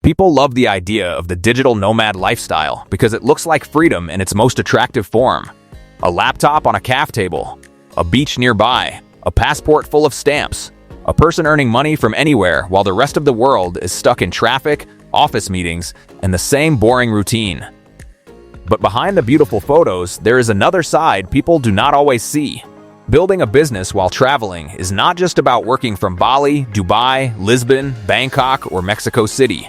People love the idea of the digital nomad lifestyle because it looks like freedom in its most attractive form. A laptop on a caf table, a beach nearby, a passport full of stamps, a person earning money from anywhere while the rest of the world is stuck in traffic, office meetings, and the same boring routine. But behind the beautiful photos, there is another side people do not always see. Building a business while traveling is not just about working from Bali, Dubai, Lisbon, Bangkok, or Mexico City.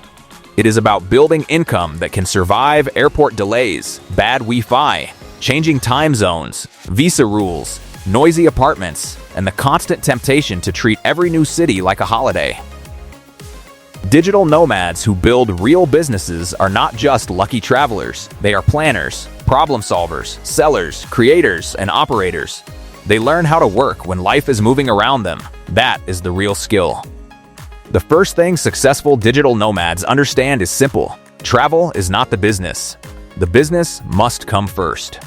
It is about building income that can survive airport delays, bad Wi-Fi, changing time zones, visa rules, noisy apartments, and the constant temptation to treat every new city like a holiday. Digital nomads who build real businesses are not just lucky travelers. They are planners, problem solvers, sellers, creators, and operators. They learn how to work when life is moving around them. That is the real skill. The first thing successful digital nomads understand is simple. Travel is not the business. The business must come first.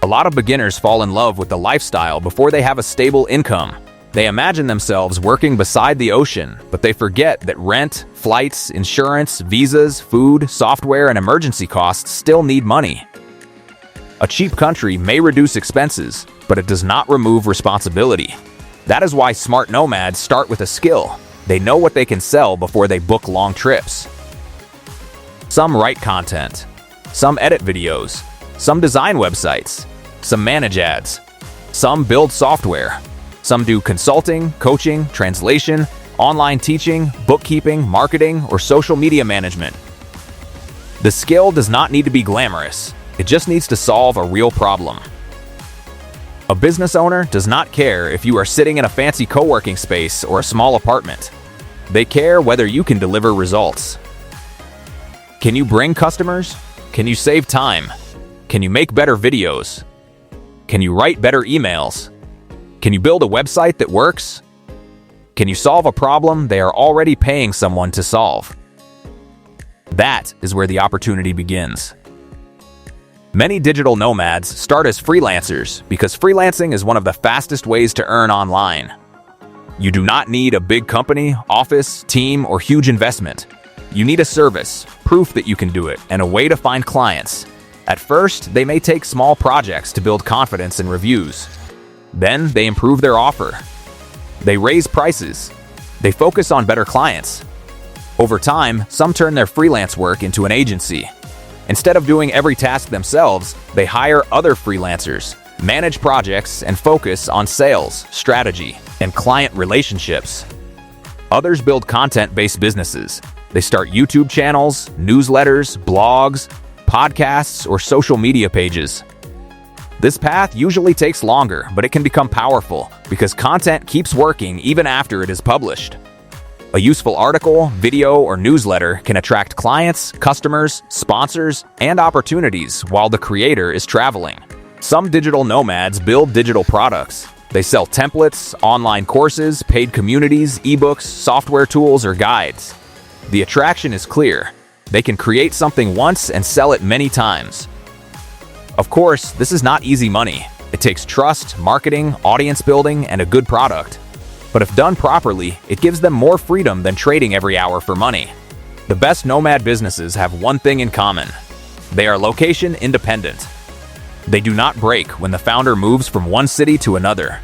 A lot of beginners fall in love with the lifestyle before they have a stable income. They imagine themselves working beside the ocean, but they forget that rent, flights, insurance, visas, food, software, and emergency costs still need money. A cheap country may reduce expenses, but it does not remove responsibility. That is why smart nomads start with a skill. They know what they can sell before they book long trips. Some write content. Some edit videos. Some design websites. Some manage ads. Some build software. Some do consulting, coaching, translation, online teaching, bookkeeping, marketing, or social media management. The skill does not need to be glamorous. It just needs to solve a real problem. A business owner does not care if you are sitting in a fancy co-working space or a small apartment. They care whether you can deliver results. Can you bring customers? Can you save time? Can you make better videos? Can you write better emails? Can you build a website that works? Can you solve a problem they are already paying someone to solve? That is where the opportunity begins. Many digital nomads start as freelancers because freelancing is one of the fastest ways to earn online. You do not need a big company, office, team, or huge investment. You need a service, proof that you can do it, and a way to find clients. At first, they may take small projects to build confidence and reviews. Then they improve their offer. They raise prices. They focus on better clients. Over time, some turn their freelance work into an agency. Instead of doing every task themselves, they hire other freelancers, manage projects, and focus on sales, strategy, and client relationships. Others build content-based businesses. They start YouTube channels, newsletters, blogs, podcasts, or social media pages. This path usually takes longer, but it can become powerful because content keeps working even after it is published. A useful article, video, or newsletter can attract clients, customers, sponsors, and opportunities while the creator is traveling. Some digital nomads build digital products. They sell templates, online courses, paid communities, ebooks, software tools, or guides. The attraction is clear. They can create something once and sell it many times. Of course, this is not easy money. It takes trust, marketing, audience building, and a good product. But if done properly, it gives them more freedom than trading every hour for money. The best nomad businesses have one thing in common. They are location independent. They do not break when the founder moves from one city to another.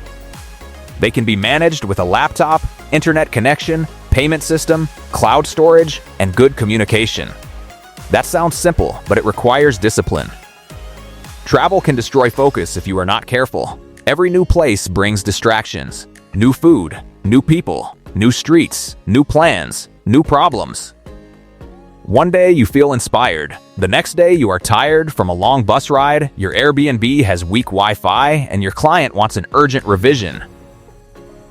They can be managed with a laptop, internet connection, payment system, cloud storage, and good communication. That sounds simple, but it requires discipline. Travel can destroy focus if you are not careful. Every new place brings distractions. New food, new people, new streets, new plans, new problems. One day you feel inspired. The next day you are tired from a long bus ride, your Airbnb has weak Wi-Fi, and your client wants an urgent revision.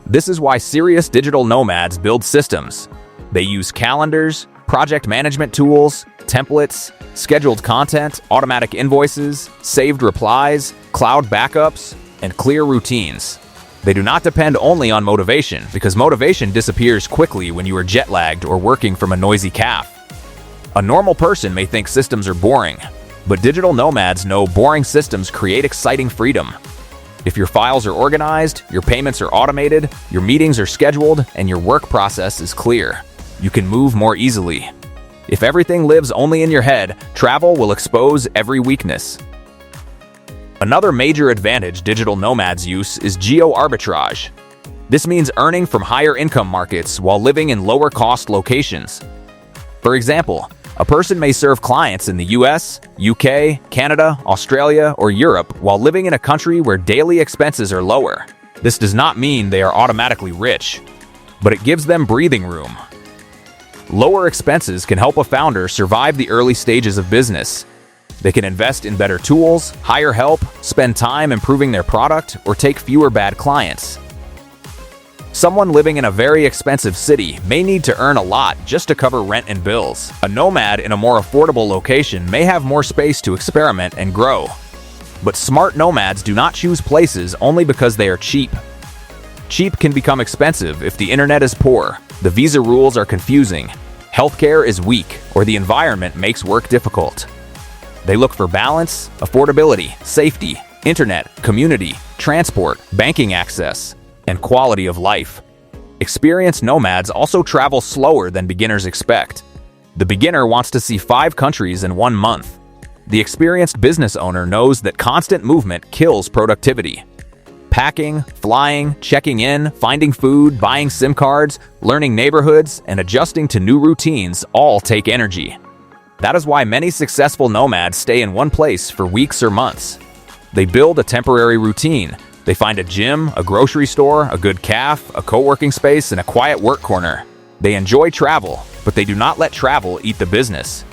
This is why serious digital nomads build systems. They use calendars, project management tools, templates, scheduled content, automatic invoices, saved replies, cloud backups, and clear routines. They do not depend only on motivation, because motivation disappears quickly when you are jet-lagged or working from a noisy caf. A normal person may think systems are boring, but digital nomads know boring systems create exciting freedom. If your files are organized, your payments are automated, your meetings are scheduled, and your work process is clear, you can move more easily. If everything lives only in your head, travel will expose every weakness. Another major advantage digital nomads use is geo-arbitrage. This means earning from higher income markets while living in lower-cost locations. For example, a person may serve clients in the US, UK, Canada, Australia, or Europe while living in a country where daily expenses are lower. This does not mean they are automatically rich, but it gives them breathing room. Lower expenses can help a founder survive the early stages of business. They can invest in better tools, hire help, spend time improving their product, or take fewer bad clients. Someone living in a very expensive city may need to earn a lot just to cover rent and bills. A nomad in a more affordable location may have more space to experiment and grow. But smart nomads do not choose places only because they are cheap. Cheap can become expensive if the internet is poor, the visa rules are confusing, healthcare is weak, or the environment makes work difficult. They look for balance, affordability, safety, internet, community, transport, banking access, and quality of life. Experienced nomads also travel slower than beginners expect. The beginner wants to see 5 countries in 1 month. The experienced business owner knows that constant movement kills productivity. Packing, flying, checking in, finding food, buying SIM cards, learning neighborhoods, and adjusting to new routines all take energy. That is why many successful nomads stay in one place for weeks or months. They build a temporary routine. They find a gym, a grocery store, a good cafe, a co-working space, and a quiet work corner. They enjoy travel, but they do not let travel eat the business.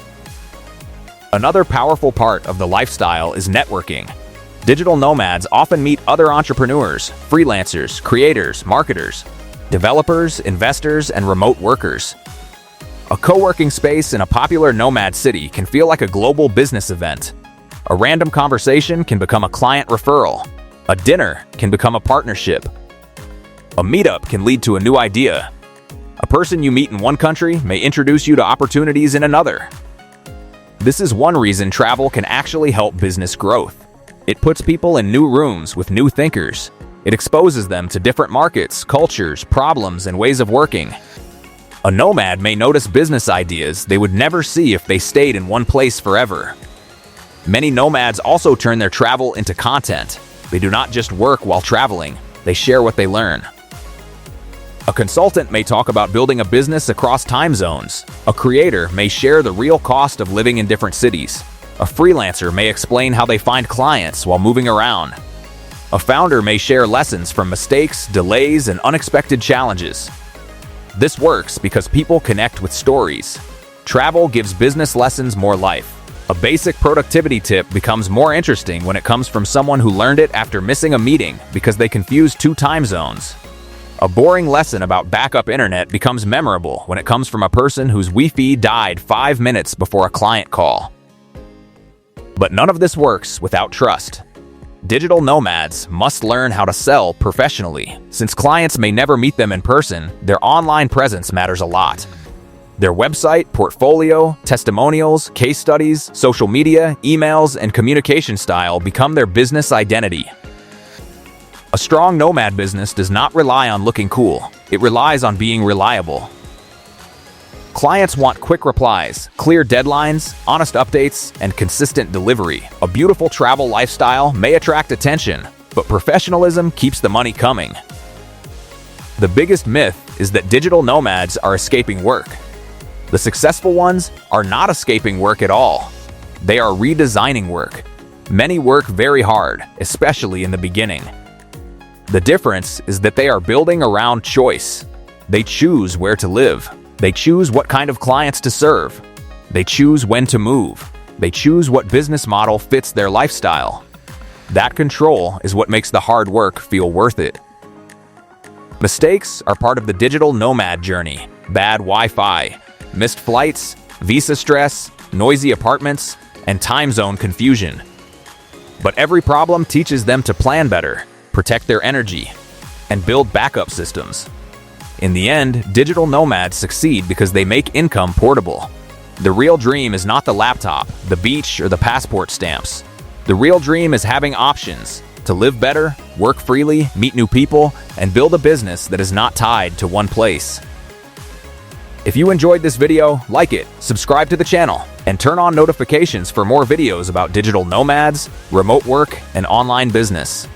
Another powerful part of the lifestyle is networking. Digital nomads often meet other entrepreneurs, freelancers, creators, marketers, developers, investors, and remote workers. A co-working space in a popular nomad city can feel like a global business event. A random conversation can become a client referral. A dinner can become a partnership. A meetup can lead to a new idea. A person you meet in one country may introduce you to opportunities in another. This is one reason travel can actually help business growth. It puts people in new rooms with new thinkers. It exposes them to different markets, cultures, problems, and ways of working. A nomad may notice business ideas they would never see if they stayed in one place forever. Many nomads also turn their travel into content. They do not just work while traveling, they share what they learn. A consultant may talk about building a business across time zones. A creator may share the real cost of living in different cities. A freelancer may explain how they find clients while moving around. A founder may share lessons from mistakes, delays, and unexpected challenges. This works because people connect with stories. Travel gives business lessons more life. A basic productivity tip becomes more interesting when it comes from someone who learned it after missing a meeting because they confused 2 time zones. A boring lesson about backup internet becomes memorable when it comes from a person whose Wi-Fi died 5 minutes before a client call. But none of this works without trust. Digital nomads must learn how to sell professionally. Since clients may never meet them in person, their online presence matters a lot. Their website, portfolio, testimonials, case studies, social media, emails, and communication style become their business identity. A strong nomad business does not rely on looking cool. It relies on being reliable. Clients want quick replies, clear deadlines, honest updates, and consistent delivery. A beautiful travel lifestyle may attract attention, but professionalism keeps the money coming. The biggest myth is that digital nomads are escaping work. The successful ones are not escaping work at all. They are redesigning work. Many work very hard, especially in the beginning. The difference is that they are building around choice. They choose where to live. They choose what kind of clients to serve. They choose when to move. They choose what business model fits their lifestyle. That control is what makes the hard work feel worth it. Mistakes are part of the digital nomad journey. Bad Wi-Fi, missed flights, visa stress, noisy apartments, and time zone confusion. But every problem teaches them to plan better, protect their energy, and build backup systems. In the end, digital nomads succeed because they make income portable. The real dream is not the laptop, the beach, or the passport stamps. The real dream is having options to live better, work freely, meet new people, and build a business that is not tied to one place. If you enjoyed this video, like it, subscribe to the channel, and turn on notifications for more videos about digital nomads, remote work, and online business.